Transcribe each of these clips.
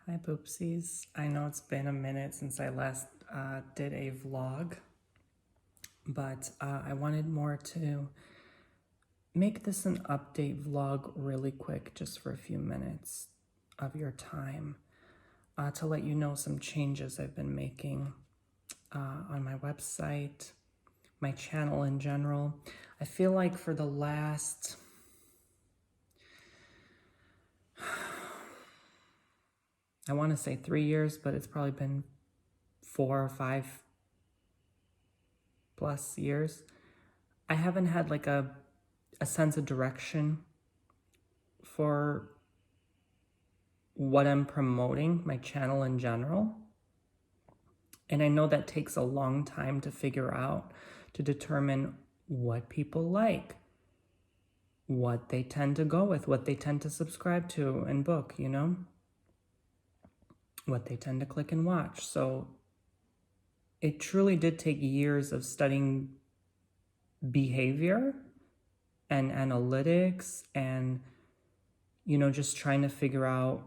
Hi Poopsies. I know it's been a minute since I last did a vlog, but I wanted more to make this an update vlog really quick, just for a few minutes of your time, to let you know some changes I've been making on my website, my channel in general. I feel like for the last I want to say 3 years, but it's probably been 4 or 5 plus years. I haven't had like a sense of direction for what I'm promoting, my channel in general. And I know that takes a long time to figure out, to determine what people like, what they tend to go with, what they tend to subscribe to and book, you know, what they tend to click and watch. So it truly did take years of studying behavior and analytics and, you know, just trying to figure out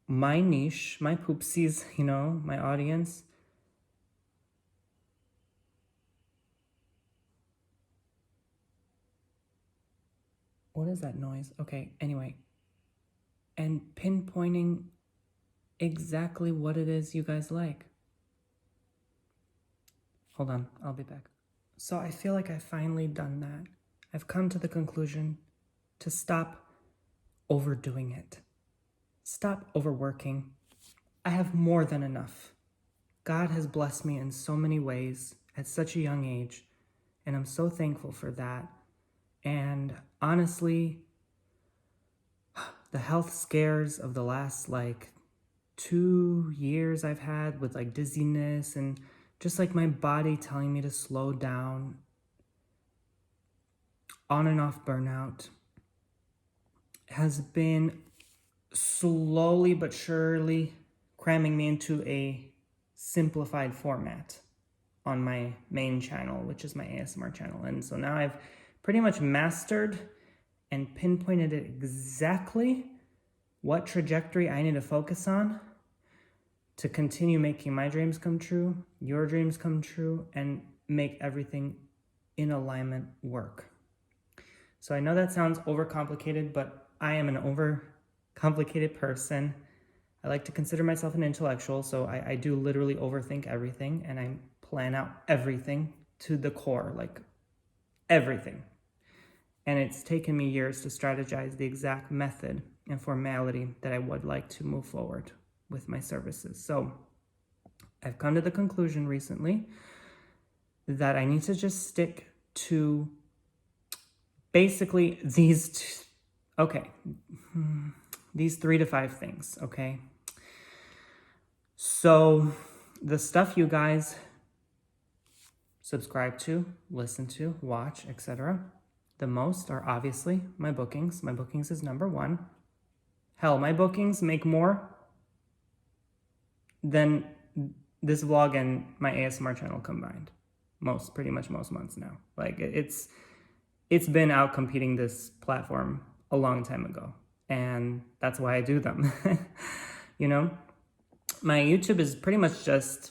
my niche, my poopsies, you know, my audience. What is that noise? Okay, anyway. And pinpointing exactly what it is you guys like. Hold on, I'll be back. So I feel like I've finally done that. I've come to the conclusion to stop overdoing it. Stop overworking. I have more than enough. God has blessed me in so many ways at such a young age, and I'm so thankful for that. And honestly, the health scares of the last 2 years I've had with dizziness and just my body telling me to slow down, on and off burnout, has been slowly but surely cramming me into a simplified format on my main channel, which is my ASMR channel. And so now I've pretty much mastered and pinpointed exactly what trajectory I need to focus on to continue making my dreams come true, your dreams come true, and make everything in alignment work. So I know that sounds overcomplicated, but I am an overcomplicated person. I like to consider myself an intellectual, so I do literally overthink everything, and I plan out everything to the core, everything. And it's taken me years to strategize the exact method and formality that I would like to move forward with my services. So I've come to the conclusion recently that I need to just stick to basically these 3 to 5 things, okay? So the stuff you guys subscribe to, listen to, watch, etc., the most are obviously my bookings. My bookings is number 1. Hell, my bookings make more than this vlog and my ASMR channel combined. Pretty much most months now. It's been out competing this platform a long time ago, and that's why I do them. You know, my YouTube is pretty much just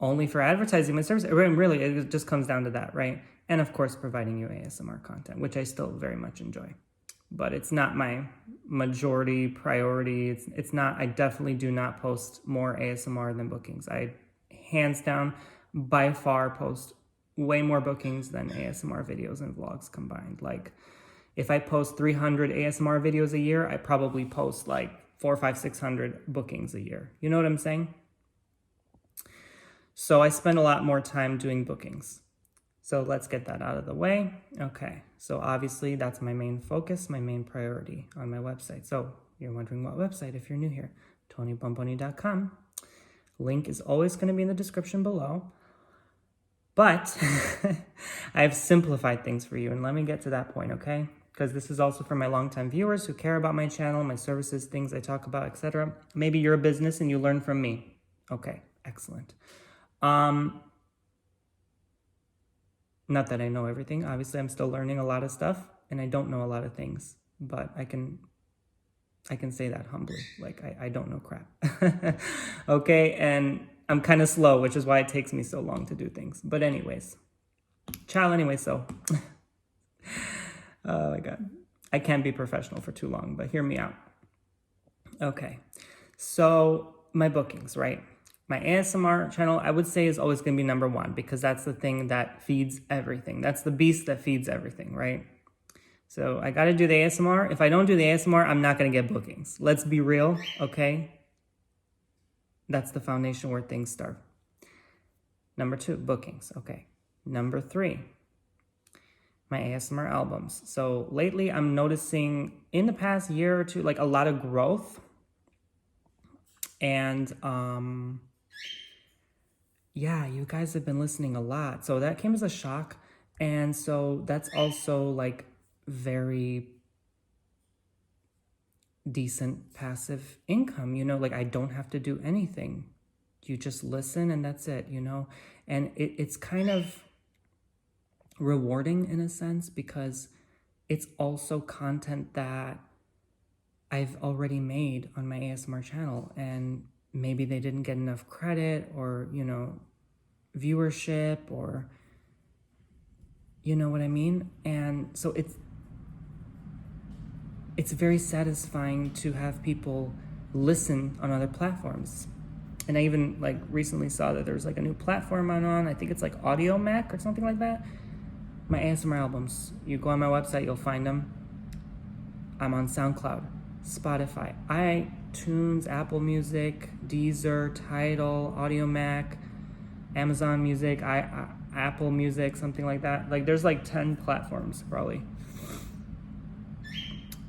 only for advertising my service. Really, it just comes down to that, right? And of course, providing you ASMR content, which I still very much enjoy. But it's not my majority priority. It's not. I definitely do not post more ASMR than bookings. I hands down by far post way more bookings than ASMR videos and vlogs combined. If I post 300 ASMR videos a year, I probably post 400, 500, 600 bookings a year. You know what I'm saying? So I spend a lot more time doing bookings. So let's get that out of the way. Okay, so obviously that's my main focus, my main priority on my website. So you're wondering what website if you're new here. TonyBomboni.com. Link is always going to be in the description below. But I've simplified things for you, and let me get to that point, okay? Because this is also for my longtime viewers who care about my channel, my services, things I talk about, etc. Maybe you're a business and you learn from me. Okay, excellent. Not that I know everything. Obviously, I'm still learning a lot of stuff, and I don't know a lot of things, but I can I can say that humbly. Like, I don't know crap. Okay, and I'm kind of slow, which is why it takes me so long to do things. But anyways, ciao anyway, so. Oh my God. I can't be professional for too long, but hear me out. Okay, so my bookings, right? My ASMR channel, I would say, is always going to be number one because that's the thing that feeds everything. That's the beast that feeds everything, right? So I got to do the ASMR. If I don't do the ASMR, I'm not going to get bookings. Let's be real, okay? That's the foundation where things start. Number two, bookings, okay. Number three, my ASMR albums. So lately I'm noticing in the past year or two, like a lot of growth. And yeah, you guys have been listening a lot. So that came as a shock. And so that's also like very decent passive income, like I don't have to do anything. You just listen and that's it, and it's kind of rewarding in a sense because it's also content that I've already made on my ASMR channel, and maybe they didn't get enough credit or, viewership, or, you know what I mean? And so it's very satisfying to have people listen on other platforms. And I even like recently saw that there's like a new platform I'm on. I think it's like Audio Mac or something like that. My ASMR albums, you go on my website, you'll find them. I'm on SoundCloud, Spotify, iTunes, Apple Music, Deezer, Tidal, Audio Mac, Amazon Music, Apple Music, something like that. Like there's like 10 platforms probably.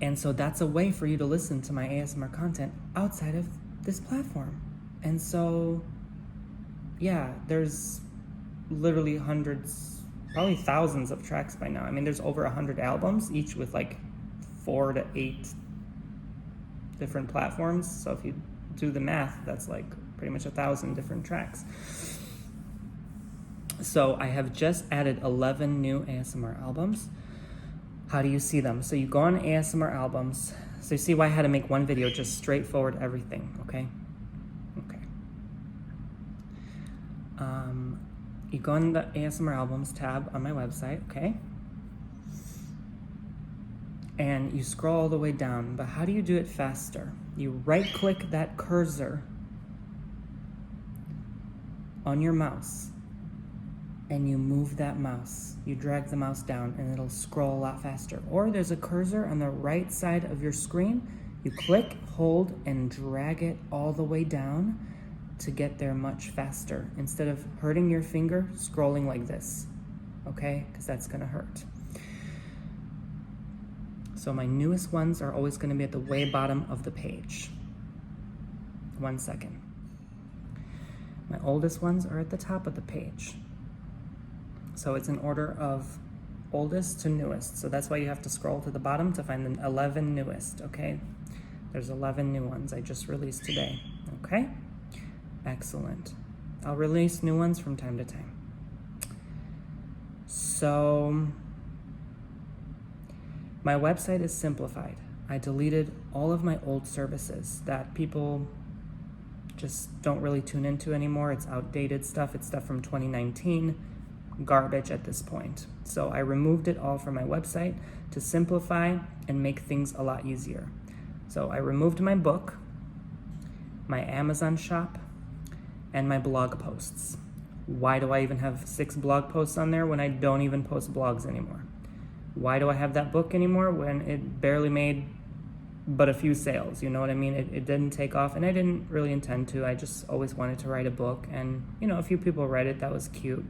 And so that's a way for you to listen to my ASMR content outside of this platform. And so, yeah, there's literally hundreds, probably thousands of tracks by now. I mean, there's over 100 albums, each with like 4 to 8 different platforms. So if you do the math, that's like pretty much 1,000 different tracks. So I have just added 11 new ASMR albums. How do you see them? So you go on ASMR albums. So you see why I had to make one video, just straightforward everything, okay? Okay. You go on the ASMR albums tab on my website, okay? And you scroll all the way down, but how do you do it faster? You right-click that cursor on your mouse, and you move that mouse. You drag the mouse down and it'll scroll a lot faster. Or there's a cursor on the right side of your screen. You click, hold, and drag it all the way down to get there much faster instead of hurting your finger scrolling like this, okay? Because that's gonna hurt. So my newest ones are always gonna be at the way bottom of the page. 1 second. My oldest ones are at the top of the page. So it's in order of oldest to newest. So that's why you have to scroll to the bottom to find the 11 newest, okay? There's 11 new ones I just released today, okay? Excellent. I'll release new ones from time to time. So my website is simplified. I deleted all of my old services that people just don't really tune into anymore. It's outdated stuff. It's stuff from 2019. Garbage at this point. So I removed it all from my website to simplify and make things a lot easier. So I removed my book, my Amazon shop, and my blog posts. Why do I even have 6 blog posts on there when I don't even post blogs anymore? Why do I have that book anymore when it barely made but a few sales? You know what I mean? It didn't take off, and I didn't really intend to. I just always wanted to write a book, and a few people read it. That was cute.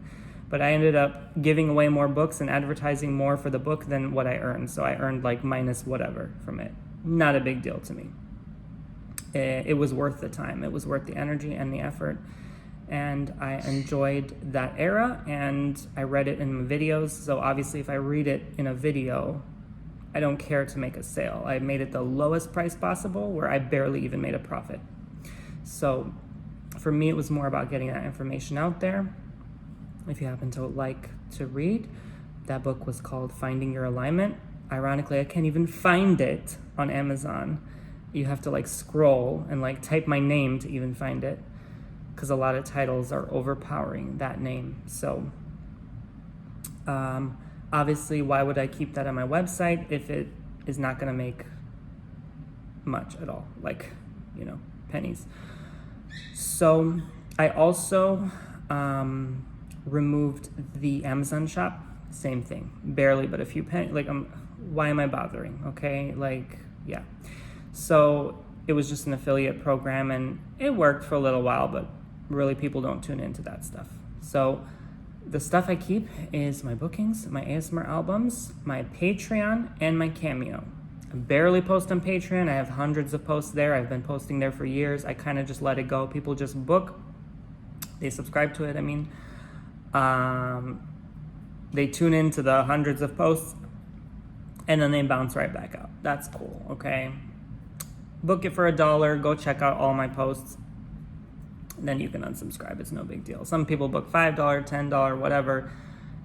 But I ended up giving away more books and advertising more for the book than what I earned. So I earned like minus whatever from it. Not a big deal to me. It was worth the time. It was worth the energy and the effort. And I enjoyed that era, and I read it in videos. So obviously if I read it in a video, I don't care to make a sale. I made it the lowest price possible where I barely even made a profit. So for me, it was more about getting that information out there. If you happen to like to read, that book was called Finding Your Alignment. Ironically, I can't even find it on Amazon. you have to like scroll and like type my name to even find it, because a lot of titles are overpowering that name. So obviously, why would I keep that on my website if it is not going to make much at all, like, pennies? So I also removed the Amazon shop. Same thing, barely, but a few pennies. Like, why am I bothering? Okay, like, yeah. So it was just an affiliate program, and it worked for a little while, but really people don't tune into that stuff. So the stuff I keep is my bookings, my ASMR albums, my Patreon, and my Cameo. I barely post on Patreon. I have hundreds of posts there. I've been posting there for years. I kind of just let it go. People just book. They subscribe to it, I mean. They tune into the hundreds of posts, and then they bounce right back out. That's cool, okay? Book it for $1. Go check out all my posts. Then you can unsubscribe. It's no big deal. Some people book $5, $10, whatever.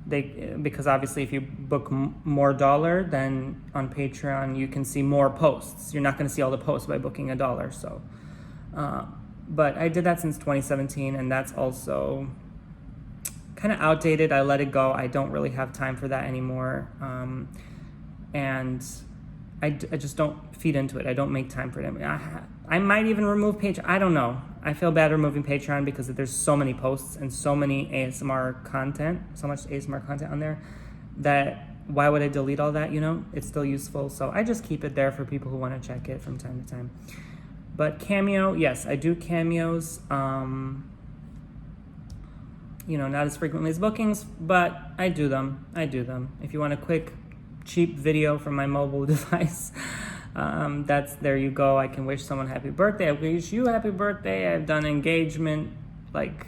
Because obviously if you book more dollar, then on Patreon you can see more posts. You're not going to see all the posts by booking $1. So, but I did that since 2017, and that's also kind of outdated. I let it go. I don't really have time for that anymore. And I just don't feed into it. I don't make time for it. I might even remove Patreon. I don't know. I feel bad removing Patreon because there's so many posts and so many ASMR content, so much ASMR content on there, that why would I delete all that, It's still useful. So I just keep it there for people who want to check it from time to time. But Cameo, yes, I do cameos. Not as frequently as bookings, but I do them. If you want a quick, cheap video from my mobile device, there you go. I can wish someone happy birthday. I wish you happy birthday. I've done engagement, like,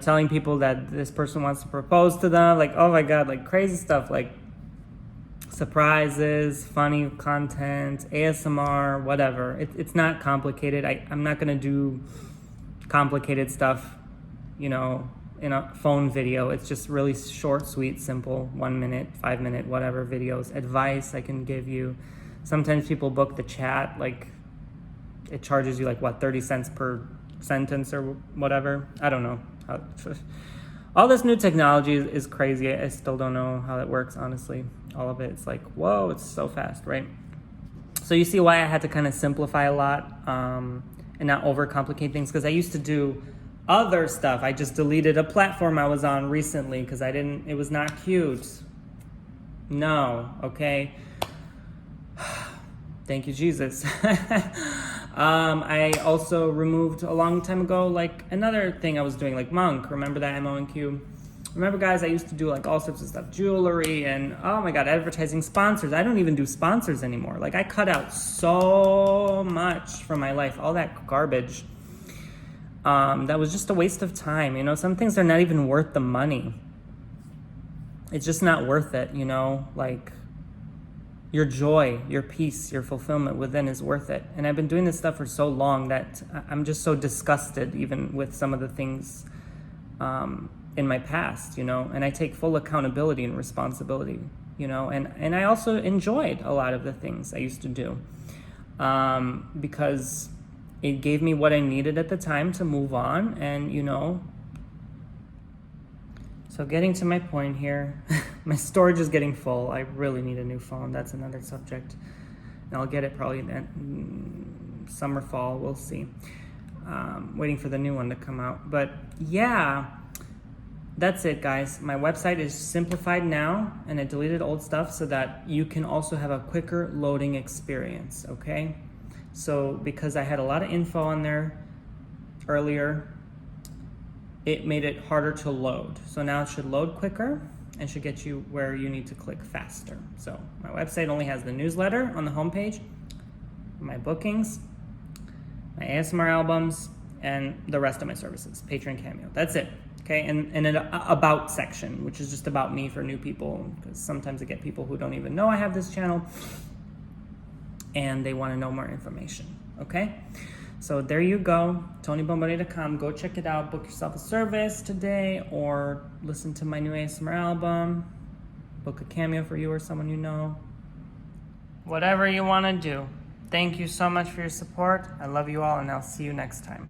telling people that this person wants to propose to them. Like, oh my God, like crazy stuff, like surprises, funny content, ASMR, whatever. It's not complicated. I'm not going to do complicated stuff, in a phone video. It's just really short, sweet, simple, 1 minute, 5 minute, whatever videos. Advice I can give you. Sometimes people book the chat, like it charges you 30 cents per sentence or whatever. I don't know. All this new technology is crazy. I still don't know how that works, honestly. All of it, it's like, whoa, it's so fast, right? So you see why I had to kind of simplify a lot and not overcomplicate things, because I used to do other stuff. I just deleted a platform I was on recently because it was not cute. No, okay? Thank you, Jesus. I also removed a long time ago, another thing I was doing, Monk. Remember that, MONQ? Remember, guys, I used to do all sorts of stuff, jewelry, and oh my God, advertising, sponsors. I don't even do sponsors anymore. I cut out so much from my life, all that garbage. That was just a waste of time. Some things are not even worth the money. It's just not worth it, your joy, your peace, your fulfillment within is worth it. And I've been doing this stuff for so long that I'm just so disgusted even with some of the things in my past, and I take full accountability and responsibility, and I also enjoyed a lot of the things I used to do because it gave me what I needed at the time to move on. And, so getting to my point here, my storage is getting full. I really need a new phone. That's another subject. And I'll get it probably in summer, fall. We'll see. Waiting for the new one to come out. But yeah, that's it, guys. My website is simplified now, and I deleted old stuff so that you can also have a quicker loading experience, okay? So because I had a lot of info on there earlier, it made it harder to load. So now it should load quicker and should get you where you need to click faster. So my website only has the newsletter on the homepage, my bookings, my ASMR albums, and the rest of my services, Patreon, Cameo. That's it, okay? And an about section, which is just about me for new people, because sometimes I get people who don't even know I have this channel and they want to know more information, okay? So there you go, TonyBomboni.com. Go check it out. Book yourself a service today, or listen to my new ASMR album. Book a Cameo for you or someone you know. Whatever you want to do. Thank you so much for your support. I love you all, and I'll see you next time.